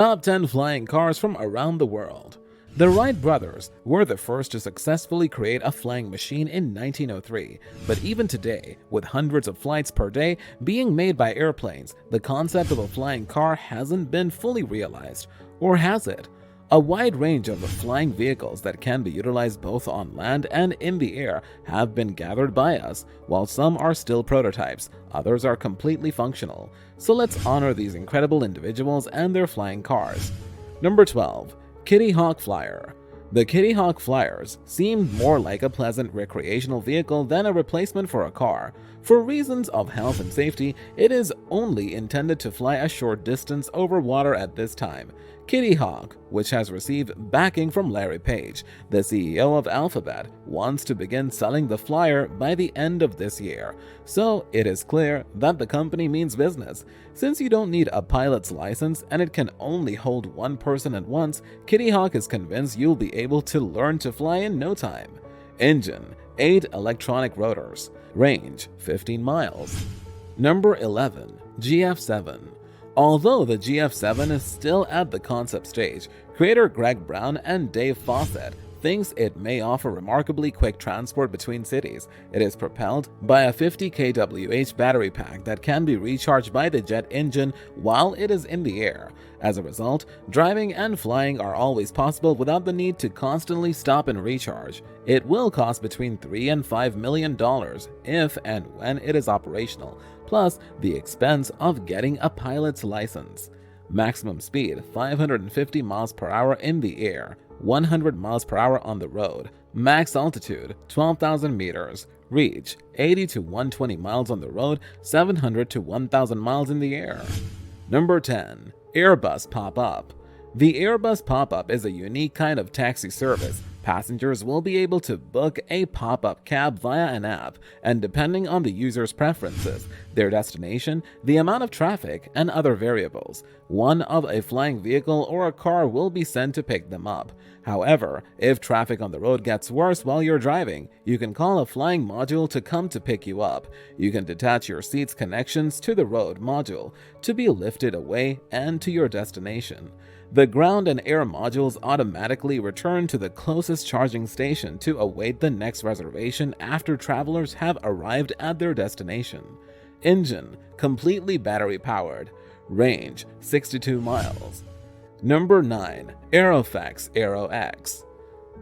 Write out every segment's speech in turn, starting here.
Top 10 flying cars from around the world. The Wright brothers were the first to successfully create a flying machine in 1903, but even today, with hundreds of flights per day being made by airplanes, the concept of a flying car hasn't been fully realized. Or has it? A wide range of flying vehicles that can be utilized both on land and in the air have been gathered by us. While some are still prototypes, others are completely functional. So let's honor these incredible individuals and their flying cars. Number 12. Kitty Hawk Flyer. The Kitty Hawk Flyers seemed more like a pleasant recreational vehicle than a replacement for a car. For reasons of health and safety, it is only intended to fly a short distance over water at this time. Kitty Hawk, which has received backing from Larry Page, the CEO of Alphabet, wants to begin selling the Flyer by the end of this year. So it is clear that the company means business. Since you don't need a pilot's license and it can only hold one person at once, Kitty Hawk is convinced you'll be able to learn to fly in no time. Engine: 8 electronic rotors. Range: 15 miles. Number 11. GF7. Although the GF7 is still at the concept stage, creator Greg Brown and Dave Fawcett thinks it may offer remarkably quick transport between cities. It is propelled by a 50 kWh battery pack that can be recharged by the jet engine while it is in the air. As a result, driving and flying are always possible without the need to constantly stop and recharge. It will cost between $3 and $5 million if and when it is operational, plus the expense of getting a pilot's license. Maximum speed: 550 miles per hour in the air, 100 miles per hour on the road. Max altitude: 12,000 meters. Reach: 80 to 120 miles on the road, 700 to 1,000 miles in the air. Number 10. Airbus Pop-Up. The Airbus Pop-Up is a unique kind of taxi service. Passengers will be able to book a pop-up cab via an app, and depending on the user's preferences, their destination, the amount of traffic, and other variables, one of a flying vehicle or a car will be sent to pick them up. However, if traffic on the road gets worse while you're driving, you can call a flying module to come to pick you up. You can detach your seat's connections to the road module to be lifted away and to your destination. The ground and air modules automatically return to the closest charging station to await the next reservation after travelers have arrived at their destination. Engine: completely battery powered. Range: 62 miles. Number 9. Aerofex Aero X.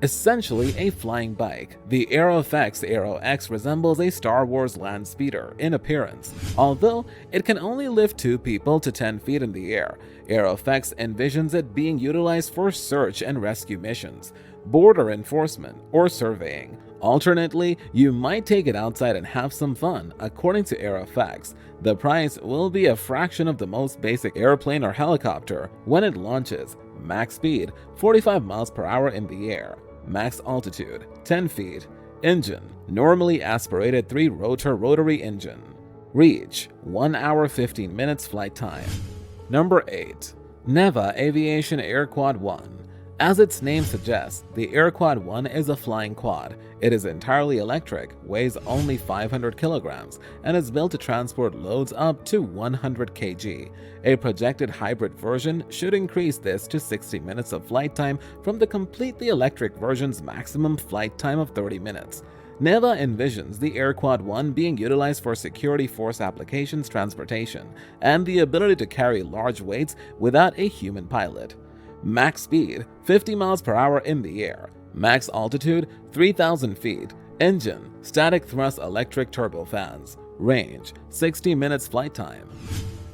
Essentially a flying bike, the Aerofex Aero X resembles a Star Wars land speeder in appearance. Although it can only lift 2 people to 10 feet in the air, Aerofex envisions it being utilized for search and rescue missions, border enforcement, or surveying. Alternately, you might take it outside and have some fun. According to Aerofex, the price will be a fraction of the most basic airplane or helicopter when it launches. Max speed: 45 miles per hour in the air. Max altitude: 10 feet. Engine: normally aspirated 3-rotor rotary engine. Reach: 1 hour 15 minutes flight time. Number 8. Neva Aviation Air Quad 1. As its name suggests, the Air Quad 1 is a flying quad. It is entirely electric, weighs only 500 kilograms, and is built to transport loads up to 100 kg. A projected hybrid version should increase this to 60 minutes of flight time from the completely electric version's maximum flight time of 30 minutes. Neva envisions the Air Quad 1 being utilized for security force applications transportation, and the ability to carry large weights without a human pilot. Max speed: 50 miles per hour in the air. Max altitude: 3,000 feet. Engine: static thrust electric turbofans. Range: 60 minutes flight time.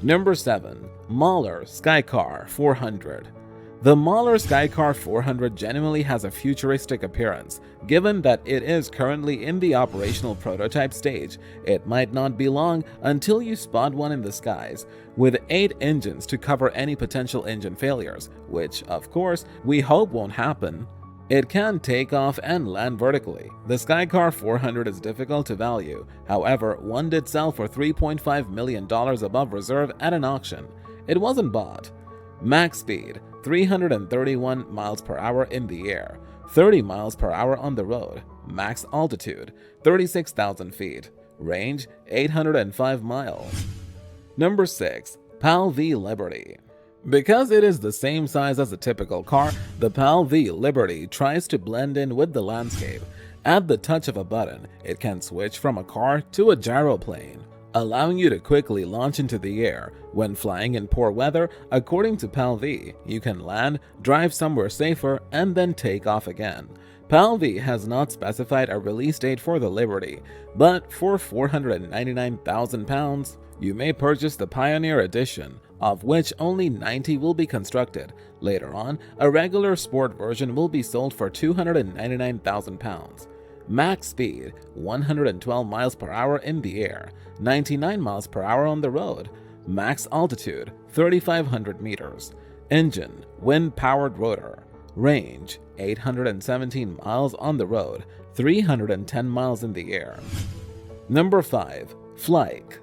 Number 7. Mahler Skycar 400. The Mahler Skycar 400 genuinely has a futuristic appearance. Given that it is currently in the operational prototype stage, it might not be long until you spot one in the skies. With 8 engines to cover any potential engine failures, which, of course, we hope won't happen, it can take off and land vertically. The Skycar 400 is difficult to value. However, one did sell for $3.5 million above reserve at an auction. It wasn't bought. Max speed: 331 miles per hour in the air, 30 miles per hour on the road. Max altitude: 36,000 feet. Range: 805 miles. Number 6. PAL V Liberty. Because it is the same size as a typical car, the PAL V Liberty tries to blend in with the landscape. At the touch of a button, it can switch from a car to a gyroplane, allowing you to quickly launch into the air. When flying in poor weather, according to PAL V, you can land, drive somewhere safer, and then take off again. PAL V has not specified a release date for the Liberty, but for £499,000, you may purchase the Pioneer Edition, of which only 90 will be constructed. Later on, a regular sport version will be sold for £299,000. Max speed 112 miles per hour in the air, 99 miles per hour on the road. Max altitude 3,500 meters. Engine wind-powered rotor. Range 817 miles on the road, 310 miles in the air. Number 5. Flyke.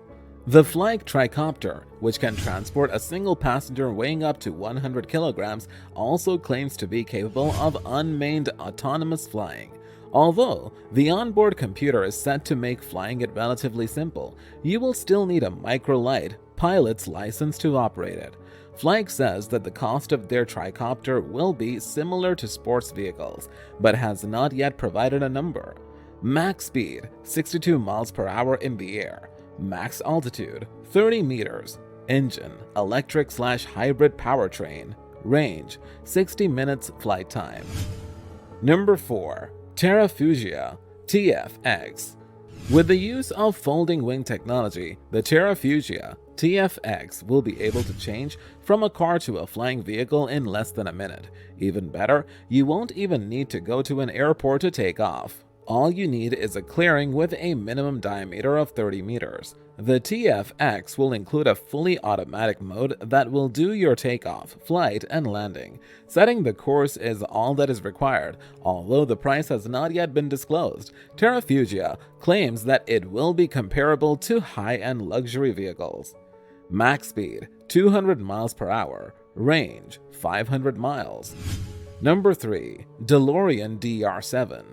The Flyke Tricopter, which can transport a single passenger weighing up to 100 kilograms, also claims to be capable of unmanned autonomous flying. Although the onboard computer is set to make flying it relatively simple, you will still need a microlight pilot's license to operate it. Flyke says that the cost of their tricopter will be similar to sports vehicles, but has not yet provided a number. Max speed 62 miles per hour in the air. Max altitude 30 meters. Engine electric/hybrid powertrain. Range 60 minutes flight time. Number 4. Terrafugia TFX. With the use of folding wing technology, the Terrafugia TFX will be able to change from a car to a flying vehicle in less than a minute. Even better, you won't even need to go to an airport to take off. All you need is a clearing with a minimum diameter of 30 meters. The TFX will include a fully automatic mode that will do your takeoff, flight, and landing. Setting the course is all that is required, although the price has not yet been disclosed. Terrafugia claims that it will be comparable to high-end luxury vehicles. Max speed 200 miles per hour. Range 500 miles. Number 3. DeLorean DR7.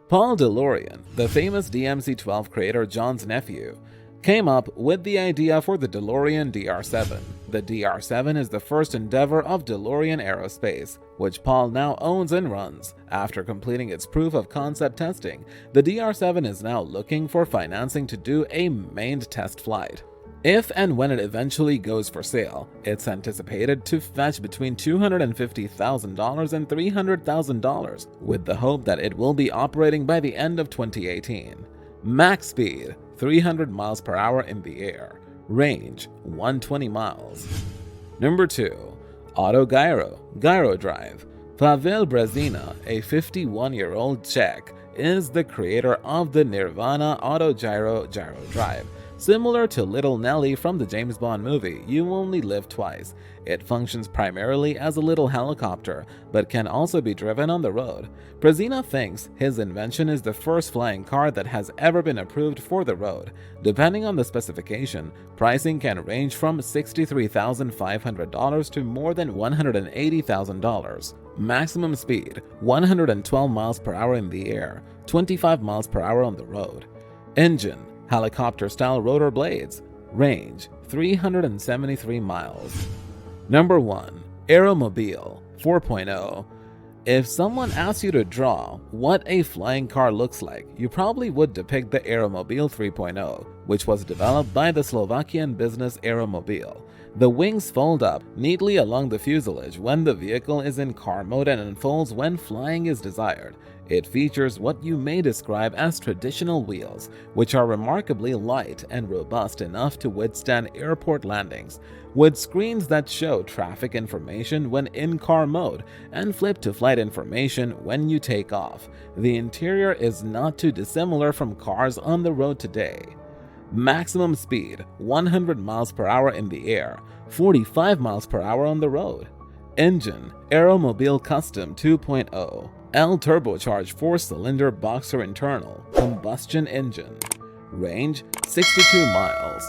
Paul DeLorean, the famous DMC-12 creator John's nephew, came up with the idea for the DeLorean DR7. The DR7 is the first endeavor of DeLorean Aerospace, which Paul now owns and runs. After completing its proof of concept testing, the DR7 is now looking for financing to do a manned test flight. If and when it eventually goes for sale, it's anticipated to fetch between $250,000 and $300,000, with the hope that it will be operating by the end of 2018. Max speed 300 miles per hour in the air. Range 120 miles. Number 2. Autogyro Gyro Drive. Pavel Brezina, a 51-year-old Czech, is the creator of the Nirvana Autogyro Gyro Drive. Similar to Little Nelly from the James Bond movie, You Only Live Twice. It functions primarily as a little helicopter, but can also be driven on the road. Brezina thinks his invention is the first flying car that has ever been approved for the road. Depending on the specification, pricing can range from $63,500 to more than $180,000. Maximum speed 112 miles per hour in the air, 25 miles per hour on the road. Engine helicopter-style rotor blades. Range 373 miles. Number 1. Aeromobile 4.0. If someone asks you to draw what a flying car looks like, you probably would depict the Aeromobile 3.0, which was developed by the Slovakian business Aeromobile. The wings fold up neatly along the fuselage when the vehicle is in car mode and unfolds when flying is desired. It features what you may describe as traditional wheels, which are remarkably light and robust enough to withstand airport landings, with screens that show traffic information when in car mode and flip to flight information when you take off. The interior is not too dissimilar from cars on the road today. Maximum speed 100 miles per hour in the air, 45 miles per hour on the road. Engine Aeromobile Custom 2.0. L-turbocharged 4-cylinder boxer internal combustion engine. Range 62 miles.